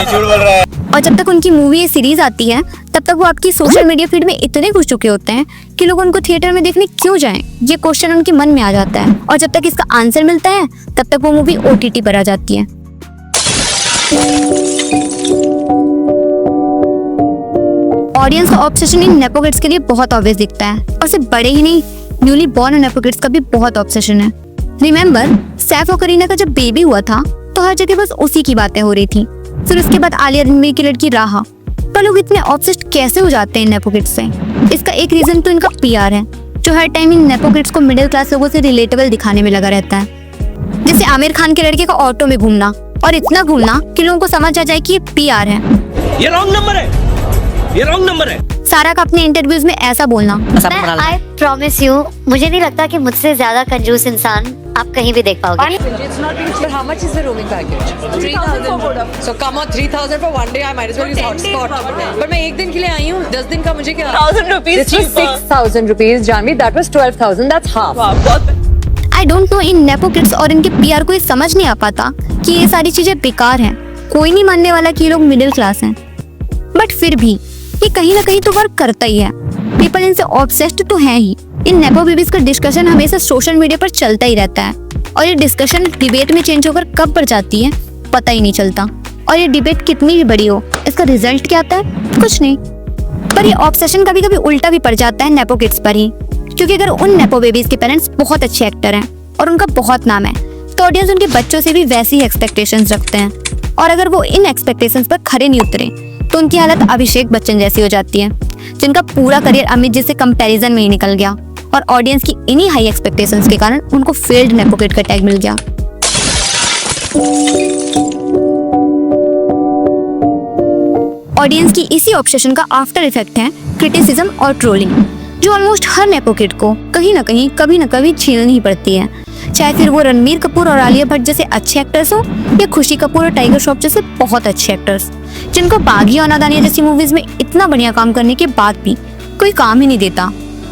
और जब तक उनकी मूवी या सीरीज आती है तब तक वो आपकी सोशल मीडिया फीड में इतने घुस चुके होते हैं कि लोग उनको थिएटर में देखने क्यों जाएं, ये क्वेश्चन उनके मन में आ जाता है। और जब तक इसका आंसर मिलता है तब तक वो मूवी OTT पर आ जाती है। ऑडियंस का ऑब्सेशन इन नेपो किड्स के लिए बहुत ऑब्वियस दिखता है, और सिर्फ बड़े ही नहीं, न्यूली बॉर्न नेपो किड्स का भी बहुत ऑब्सेशन है। रिमेंबर, सैफ और करीना का जब बेबी हुआ था तो हर जगह बस उसी की बातें हो रही थी। फिर उसके बाद आलिया रणबीर की लड़की राहा। पर लोग इतने ऑब्सेस्ड कैसे हो जाते हैं नेपो किड्स से? इसका एक रीजन तो इनका PR है, जो हर टाइम इन नेपो किड्स को मिडिल क्लास लोगों से रिलेटेबल दिखाने में लगा रहता है। जैसे आमिर खान के लड़के का ऑटो में घूमना, और इतना घूमना कि लोगों को समझ आ जाए कि ये PR है। ये रॉन्ग नंबर है, ये रॉन्ग नंबर है। सारा का अपने इंटरव्यूज में ऐसा बोलना, आई प्रॉमिस यू, मुझे नहीं लगता कि मुझसे ज्यादा कंजूस इंसान आप कहीं भी देख पाओगे। It's not being sure how much is the roaming package? 3,000. So come on, 3,000 for one day. I might as well use hotspot. पर मैं एक दिन के लिए आई हूँ, 10 दिन का मुझे क्या? 1,000 rupees. This was 6,000 rupees, Janvi. That was 12,000. That's half. I don't no in nepo kids और इनके PR को ये समझ नहीं आ पाता कि ये सारी चीजें बेकार हैं। कोई नहीं मानने वाला कि ये लोग मिडिल क्लास हैं, बट फिर भी ये कहीं ना कहीं तो वर्क करता ही है। पीपल इनसे ऑब्सेस्ड तो है ही। इन नेपो बेबीज का डिस्कशन हमेशा सोशल मीडिया पर चलता ही रहता है, और ये डिस्कशन डिबेट में चेंज होकर कब बढ़ जाती है पता ही नहीं चलता। और ये डिबेट कितनी भी बड़ी हो, इसका रिजल्ट क्या आता है? कुछ नहीं। पर ये ऑब्सेशन कभी कभी उल्टा भी पड़ जाता है नेपो किड्स पर ही, क्योंकि अगर उन नेपो बेबीज के पेरेंट्स बहुत अच्छे एक्टर हैं और उनका बहुत नाम है तो ऑडियंस उनके बच्चों से भी वैसी ही एक्सपेक्टेशंस रखते हैं। और अगर वो इन एक्सपेक्टेशंस पर खरे नहीं उतरे तो उनकी हालत अभिषेक बच्चन जैसी हो जाती है, जिनका पूरा करियर अमित जी से कंपैरिजन में ही निकल गया, और ऑडियंस की इन्हीं हाई एक्सपेक्टेशंस के कारण उनको फेल्ड नेपो किड का टैग मिल गया। ऑडियंस की इसी ऑब्सेशन का आफ्टर इफेक्ट है क्रिटिसिज्म और ट्रोलिंग, जो ऑलमोस्ट हर नेपो किड को कहीं ना कहीं कभी ना कभी झेलनी ही पड़ती है। चाहे फिर वो रणबीर कपूर और आलिया भट्ट जैसे अच्छे एक्टर्स हो, या खुशी कपूर और टाइगर श्रॉफ जैसे बहुत अच्छे एक्टर्स, जिनको बागी और नादानिया जैसी मूवीज में इतना बढ़िया काम करने के बाद भी कोई काम ही नहीं देता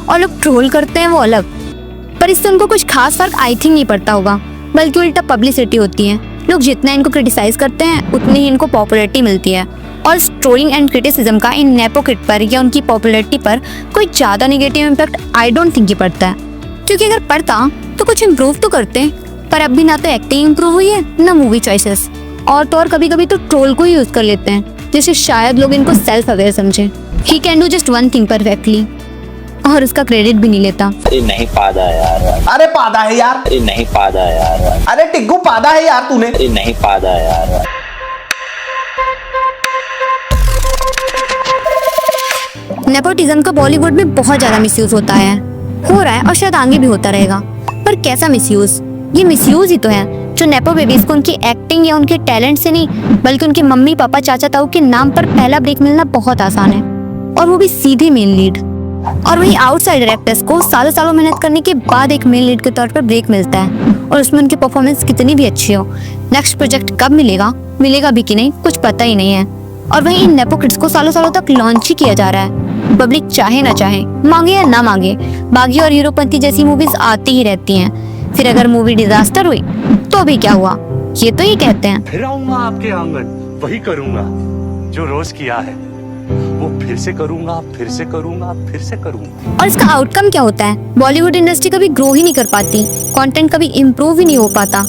और लोग ट्रोल करते हैं वो अलग। पर इससे उनको कुछ खास फर्क आई थिंक नहीं पड़ता होगा, बल्कि उल्टा पब्लिसिटी होती है। लोग जितना इनको क्रिटिसाइज करते हैं उतनी ही इनको पॉपुलैरिटी मिलती है, और ट्रोलिंग एंड क्रिटिसिज्म का इन नेपो किड पर या उनकी पॉपुलैरिटी पर कोई ज्यादा negative impact I don't think he पड़ता है। क्योंकि अगर पड़ता तो कुछ इम्प्रूव तो करते, पर अब भी ना तो एक्टिंग इम्प्रूव हुई है ना मूवी चॉइसेस, और तो और कभी कभी तो ट्रोल को ही यूज कर लेते हैं, जिससे शायद लोग इनको सेल्फ अवेयर समझे। He can do just one thing perfectly, और उसका क्रेडिट भी नहीं लेता। अरे नहीं पादा यार, अरे पादा है यार, अरे नहीं पादा यार, अरे टिग्गू पादा है यार तूने, अरे नहीं पादा यार। नेपोटिज्म का बॉलीवुड में बहुत ज्यादा मिसयूज होता है, हो रहा है और शायद आगे भी होता रहेगा। पर कैसा मिसयूज? ये मिसयूज ही तो है जो नेपो बेबीज को उनकी एक्टिंग या उनके टैलेंट से नहीं, बल्कि उनके मम्मी पापा चाचा ताऊ के नाम पर पहला ब्रेक मिलना बहुत आसान है, और वो भी सीधे मेन लीड। और वही आउटसाइडर एक्टर्स को सालों सालों मेहनत करने के बाद एक मेन लीड के तौर पर ब्रेक मिलता है, और उसमें उनकी परफॉर्मेंस कितनी भी अच्छी हो, नेक्स्ट प्रोजेक्ट कब मिलेगा, मिलेगा भी कि नहीं, कुछ पता ही नहीं है। और वहीं इन नेपो किड्स को सालों सालों तक लॉन्च ही किया जा रहा है। पब्लिक चाहे ना चाहे, मांगे या ना मांगे, बागी और हीरोपंती जैसी मूवीज आती ही रहती हैं। फिर अगर मूवी डिजास्टर हुई तो भी क्या हुआ, ये तो ये कहते हैं, फिर आऊंगा आपके आंगन, वही करूंगा जो रोज किया है, वो फिर से करूंगा, फिर से करूंगा, फिर से करूंगा। और इसका आउटकम क्या होता है? बॉलीवुड इंडस्ट्री कभी ग्रो ही नहीं कर पाती, कंटेंट कभी इम्प्रूव ही नहीं हो पाता।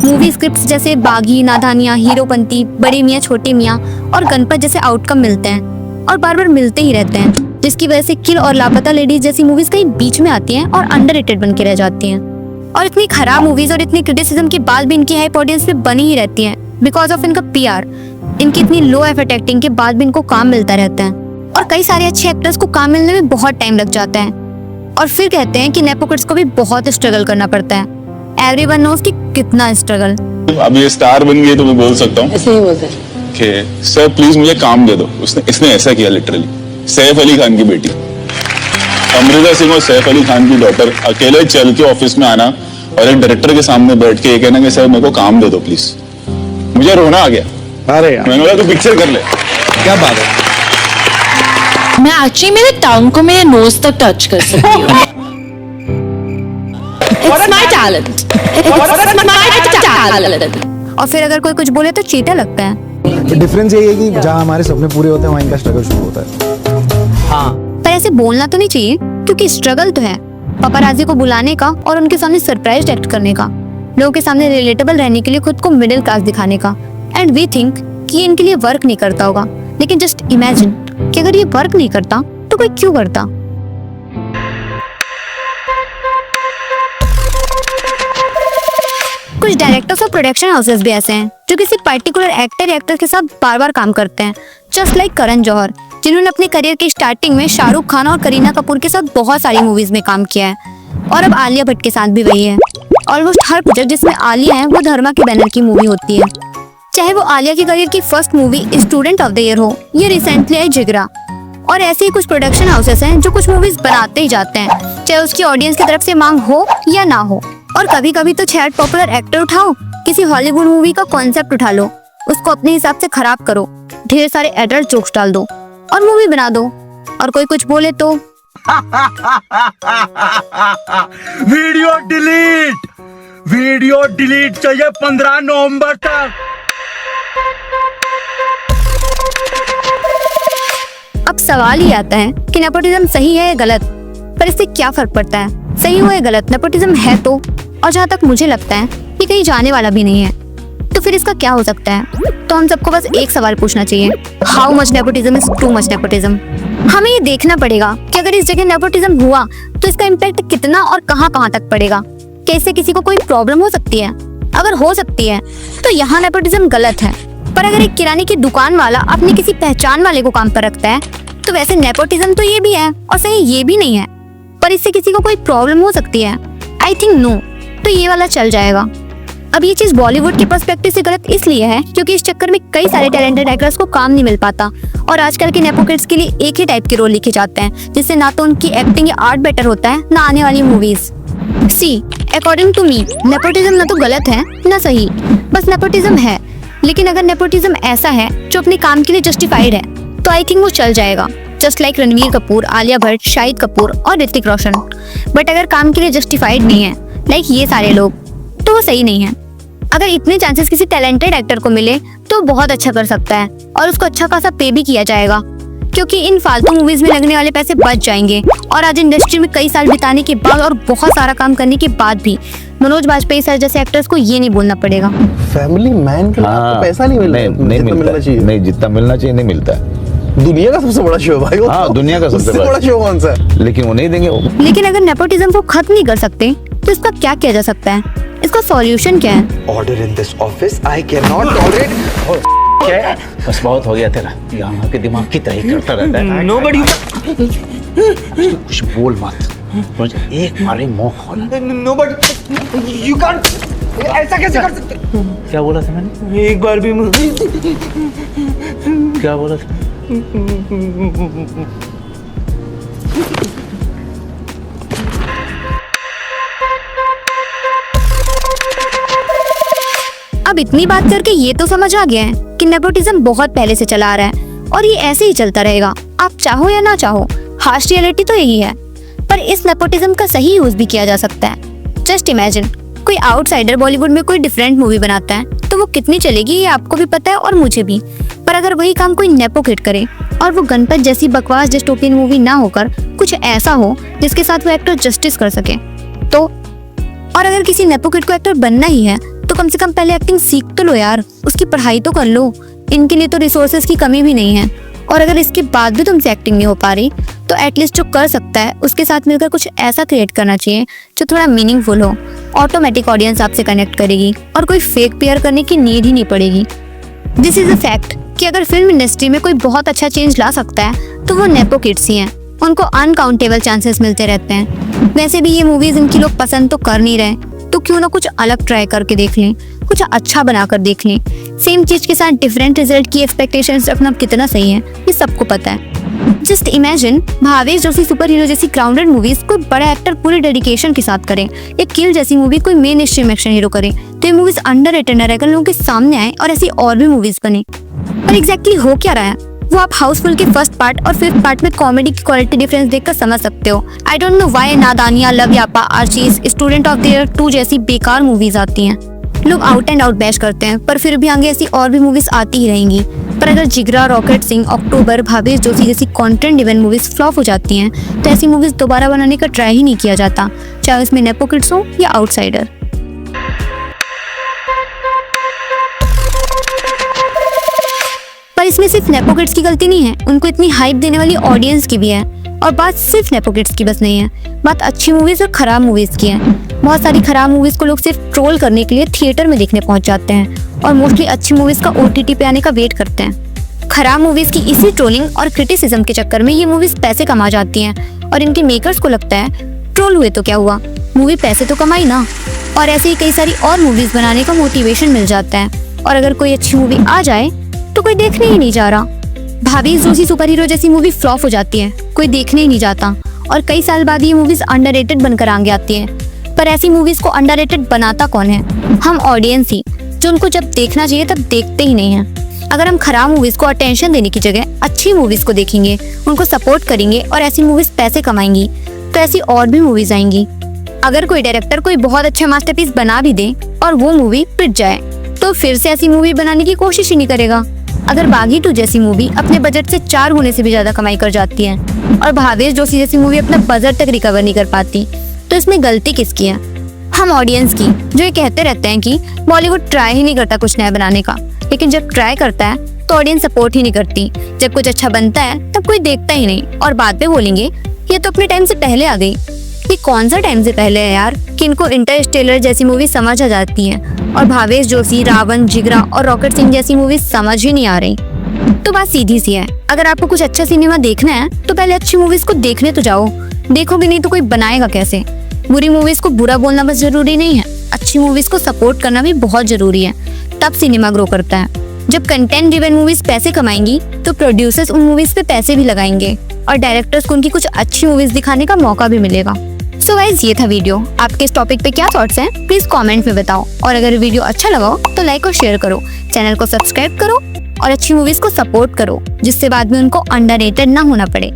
मूवी स्क्रिप्ट्स जैसे बागी, नादानिया, हीरोपंती, बड़े मियाँ छोटे मियाँ और गणपत जैसे आउटकम मिलते हैं, और बार बार मिलते ही रहते हैं, जिसकी वजह से किल और लापता लेडीज जैसी मूवीज कहीं बीच में आती हैं और अंडररेटेड बन के रह जाती हैं। और इतनी खराब मूवीज और इतनी क्रिटिसिज्म के बाद भी इनकी हाइप ऑडियंस पे बनी ही रहती है बिकॉज ऑफ इनका PR। इनकी इतनी लो एफर्ट एक्टिंग के बाद भी इनको काम मिलता रहता है, और कई सारे अच्छे एक्टर्स को काम मिलने में बहुत टाइम लग जाता है। और फिर कहते हैं कि नेपो किड्स को भी बहुत स्ट्रगल करना पड़ता है। एवरीवन नोस कि कितना स्ट्रगल। अब ये स्टार बन गई तो मैं बोल सकता हूँ ऐसे ही बोलते हैं कि सर प्लीज मुझे काम दे दो। इसने ऐसा किया लिटरली। सैफ अली खान की बेटी अमृता सिंह और सैफ अली खान की डॉटर अकेले चल के ऑफिस में आना और एक डायरेक्टर के सामने बैठ के ये कहना कि सर मेरे को काम दे दो प्लीज। मुझे रोना आ गया। अरे यार, मैंने बोला तू पिक्चर कर ले। क्या बात है। मैं एक्चुअली मेरे टंग को मेरे नोज तक टच कर सकती हूँ। It's my talent. It's my talent. और फिर अगर कोई कुछ बोले तो चीटा लगता है। डिफरेंस यही है कि जहाँ हमारे सपने पूरे होते हैं वहाँ इनका स्ट्रगल शुरू होता है। पर ऐसे बोलना तो नहीं चाहिए, क्योंकि स्ट्रगल तो है पापाराजी को बुलाने का और उनके सामने सरप्राइज एक्ट करने का, लोगों के सामने रिलेटेबल रहने के लिए खुद को मिडिल क्लास दिखाने का। एंड वी थिंक कि ये इनके लिए वर्क नहीं करता होगा, लेकिन जस्ट इमेजिन कि अगर ये वर्क नहीं करता तो कोई क्यों करता। कुछ डायरेक्टर्स और प्रोडक्शन हाउसेस भी ऐसे हैं जो किसी पर्टिकुलर एक्टर या एक्ट्रेस के साथ बार बार काम करते हैं, जस्ट लाइक करण जौहर, जिन्होंने अपने करियर की स्टार्टिंग में शाहरुख खान और करीना कपूर के साथ बहुत सारी मूवीज में काम किया है। और अब आलिया भट्ट के साथ भी वही है। ऑलमोस्ट हर प्रोजेक्ट जिसमें आलिया है वो धर्मा के बैनर की मूवी होती है, चाहे वो आलिया की करियर की first movie student of the year हो या रिसेंटली आई जिगरा। और ऐसे ही कुछ प्रोडक्शन हाउसेस हैं जो कुछ मूवीज बनाते ही जाते हैं, चाहे उसकी ऑडियंस की तरफ से मांग हो या ना हो। और कभी कभी तो शायद पॉपुलर एक्टर उठाओ, किसी हॉलीवुड मूवी का कॉन्सेप्ट उठा लो, उसको अपने हिसाब से खराब करो, ढेर सारे एडल्ट जोक्स डाल दो और मूवी बना दो। और कोई कुछ बोले तो वीडियो डिलीट चाहिए 15 नवंबर तक। अब सवाल ही आता है कि नेपोटिज्म सही है या गलत, पर इससे क्या फर्क पड़ता है, सही हो या गलत, नेपोटिज्म है तो। और जहाँ तक मुझे लगता है कि कहीं जाने वाला भी नहीं है, तो फिर इसका क्या हो सकता है। तो हम सबको बस एक सवाल पूछना चाहिए, how much nepotism is too much nepotism. हमें ये देखना पड़ेगा कि अगर इस जगह नेपोटिज्म हुआ तो इसका इम्पैक्ट कितना और कहाँ कहाँ तक पड़ेगा। क्या इससे किसी को कोई प्रॉब्लम हो सकती है? अगर हो सकती है तो यहाँ नेपोटिज्म गलत है। पर अगर एक किराने की दुकान वाला अपनी किसी पहचान वाले को काम पर रखता है तो वैसे नेपोटिज्म तो ये भी है और सही ये भी नहीं है, पर इससे किसी को कोई प्रॉब्लम हो सकती है? I think no. तो ये वाला चल जाएगा। अब ये चीज बॉलीवुड के पर्सपेक्टिव से गलत इसलिए है क्योंकि इस चक्कर में कई सारे टैलेंटेड एक्टर्स को काम नहीं मिल पाता और आजकल के नेपो किड्स के लिए एक ही टाइप के रोल लिखे जाते हैं, जिससे ना तो उनकी एक्टिंग या आर्ट बेटर होता है ना आने वाली movies. See according to me nepotism ना तो गलत है ना सही, बस नेपोटिज्म है। लेकिन अगर नेपोटिज्म ऐसा है जो अपने काम के लिए जस्टिफाइड है तो आई थिंक वो चल जाएगा, जस्ट लाइक रणवीर कपूर, आलिया भट्ट, शाहिद कपूर और ऋतिक रोशन। बट अगर काम के लिए जस्टिफाइड नहीं है लाइक ये सारे लोग, तो वो सही नहीं है। अगर इतने चांसेस किसी टैलेंटेड एक्टर को मिले तो बहुत अच्छा कर सकता है और उसको अच्छा खासा पे भी किया जाएगा, क्योंकि इन फालतू मूवीज में लगने वाले पैसे बच जाएंगे। और आज इंडस्ट्री में कई साल बिताने के बाद और बहुत सारा काम करने के बाद भी मनोज बाजपेयी सर जैसे एक्टर्स को ये नहीं बोलना पड़ेगा फैमिली मैन के लिए आपको पैसा नहीं मिल रहा है, नहीं जितना मिलना चाहिए। नहीं, जितना मिलना चाहिए नहीं मिलता है। दुनिया का सबसे बड़ा शो भाई। हाँ, दुनिया का सबसे बड़ा शो कौन सा है? लेकिन वो नहीं देंगे। लेकिन अगर नेपोटिज्म को खत्म नहीं कर सकते तो इसका क्या किया जा सकता है? इसका सॉल्यूशन क्या है? Order in this office I can not tolerate. क्या बस बहुत हो गया तेरा, यहाँ के दिमाग की तही करता रहता है। Nobody. कुछ बोल मत, मुझे एक बार मुंह खोला। नोबडी यू कांट, ऐसा कैसे कर सकते? क्या बोला था मैंने? एक बार भी क्या बोला था? अब इतनी बात करके ये तो समझ आ गया है कि नेपोटिज्म बहुत पहले से चला आ रहा है और ये ऐसे ही चलता रहेगा, आप चाहो या ना चाहो। हार्श रियलिटी तो यही है। पर इस नेपोटिज्म का सही यूज भी किया जा सकता है। जस्ट इमेजिन कोई आउटसाइडर बॉलीवुड में कोई डिफरेंट मूवी बनाता है तो वो कितनी चलेगी ये आपको भी पता है और मुझे भी। पर अगर वही काम कोई नेपो किड करे और वो गणपत जैसी बकवास डिस्टोपियन मूवी ना होकर कुछ ऐसा हो जिसके साथ वो एक्टर जस्टिस कर सके तो। और अगर किसी नेपो किड को एक्टर बनना ही है तो कम से कम पहले एक्टिंग सीख तो लो यार, उसकी पढ़ाई तो कर लो। इनके लिए तो रिसोर्सेज की कमी भी नहीं है। और अगर इसके बाद भी तुमसे एक्टिंग नहीं हो पा रही तो एटलीस्ट जो कर सकता है उसके साथ मिलकर कुछ ऐसा क्रिएट करना चाहिए जो थोड़ा मीनिंगफुल हो। ऑटोमेटिक ऑडियंस आपसे कनेक्ट करेगी और कोई फेक पेयर करने की नीड ही नहीं पड़ेगी। दिस इज अ फैक्ट कि अगर फिल्म इंडस्ट्री में कोई बहुत अच्छा चेंज ला सकता है तो वो नेपो किड्स ही हैं। उनको अनकाउंटेबल चांसेस मिलते रहते हैं। वैसे भी ये मूवीज इनकी लोग पसंद तो कर नहीं रहे, तो क्यों ना कुछ अलग ट्राई करके देख लें, कुछ अच्छा बनाकर देख लें। सेम चीज के साथ डिफरेंट रिजल्ट की एक्सपेक्टेशंस रखना कितना सही है ये सबको पता है। Just imagine Bhavesh Joshi super hero जैसी ग्राउंडेड मूवीज कोई बड़ा एक्टर पूरे डेडिकेशन के साथ करे, या किल जैसी मूवी कोई मेन स्ट्रीम एक्शन हीरो करे, तो ये मूवीज अंडररेटेड न रहकर लोगों के सामने आए और ऐसी और भी मूवीज बने। पर एग्जैक्टली हो क्या रहा है वो आप हाउसफुल के फर्स्ट पार्ट और फिफ्थ पार्ट में कॉमेडी की क्वालिटी डिफरेंस देखकर समझ सकते हो। I don't know why Nadaaniyan, Loveyapa, Archies, Student of the Year 2 जैसी बेकार मूवीज आती हैं। लोग आउट एंड आउट बैश करते हैं, पर फिर भी आगे ऐसी और भी मूवीज आती ही रहेंगी। पर अगर जिगरा, रॉकेट सिंह, अक्टूबर, भावेश जोशी जैसी कंटेंट ड्रिवन मूवीज फ्लॉप हो जाती हैं तो ऐसी मूवीज दोबारा बनाने का ट्राई ही नहीं किया जाता, चाहे उसमें नेपो किड्स हो या आउटसाइडर। पर इसमें सिर्फ नेपो किड्स की गलती नहीं है, उनको इतनी हाइप देने वाली ऑडियंस की भी है। और बात सिर्फ नेपो किड्स की बस नहीं है, बात अच्छी मूवीज और खराब मूवीज की है। बहुत सारी खराब मूवीज को लोग सिर्फ ट्रोल करने के लिए थिएटर में देखने पहुंच जाते हैं और मोस्टली अच्छी मूवीज का OTT पे आने का वेट करते हैं। खराब मूवीज की इसी ट्रोलिंग और क्रिटिसिज्म के चक्कर में ये मूवीज पैसे कमा जाती हैं और इनके मेकर्स को लगता है ट्रोल हुए तो क्या हुआ, मूवी पैसे तो कमाई ना। और ऐसे ही कई सारी और मूवीज बनाने का मोटिवेशन मिल जाता है। और अगर कोई अच्छी मूवी आ जाए तो कोई देखने ही नहीं जा रहा। भावेश जोशी सुपर हीरो जैसी मूवी फ्लॉप हो जाती है, कोई देखने ही नहीं जाता और कई साल बाद ये मूवीज अंडररेटेड बनकर आगे आती है। पर ऐसी मूवीज को अंडररेटेड बनाता कौन है? हम ऑडियंस ही, जो उनको जब देखना चाहिए तब देखते ही नहीं है। अगर हम खराब मूवीज को अटेंशन देने की जगह अच्छी मूवीज को देखेंगे, उनको सपोर्ट करेंगे और ऐसी मूवीज पैसे कमाएंगी तो ऐसी और भी मूवीज आएंगी। अगर कोई डायरेक्टर कोई बहुत अच्छा मास्टरपीस बना भी दे और वो मूवी पिट जाए तो फिर से ऐसी मूवी बनाने की कोशिश ही नहीं करेगा। अगर बागी 2 जैसी मूवी अपने बजट से 4 गुने से भी ज्यादा कमाई कर जाती है और भावेश जोशी जैसी मूवी अपना बजट तक रिकवर नहीं कर पाती तो इसमें गलती किसकी है? हम ऑडियंस की, जो ये कहते रहते हैं कि बॉलीवुड ट्राई ही नहीं करता कुछ नया बनाने का, लेकिन जब ट्राई करता है तो ऑडियंस सपोर्ट ही नहीं करती। जब कुछ अच्छा बनता है तब कोई देखता ही नहीं और बाद में बोलेंगे ये तो अपने टाइम से पहले आ गई। ये कौन सा टाइम से पहले है यार कि इनको इंटरस्टेलर जैसी मूवी समझ आ जाती है और भावेश जोशी, रावण, जिगरा और रॉकेट सिंह जैसी मूवी समझ ही नहीं आ रही। तो बात सीधी सी है, अगर आपको कुछ अच्छा सिनेमा देखना है तो पहले अच्छी मूवीज को देखने तो जाओ। देखोगे नहीं तो कोई बनाएगा कैसे? बुरी मूवीज को बुरा बोलना बस जरूरी नहीं है, अच्छी मूवीज को सपोर्ट करना भी बहुत जरूरी है, तब सिनेमा ग्रो करता है। जब कंटेंट ड्रिवन मूवीज पैसे कमाएंगी तो प्रोड्यूसर्स उन मूवीज पे पैसे भी लगाएंगे और डायरेक्टर्स को उनकी कुछ अच्छी मूवीज दिखाने का मौका भी मिलेगा। सो गाइस, ये था वीडियो। आपके इस टॉपिक पे क्या थॉट्स हैं प्लीज कमेंट में बताओ और अगर वीडियो अच्छा लगा हो तो लाइक और शेयर करो, चैनल को सब्सक्राइब करो और अच्छी मूवीज को सपोर्ट करो जिससे बाद में उनको अंडररेटेड ना होना पड़े।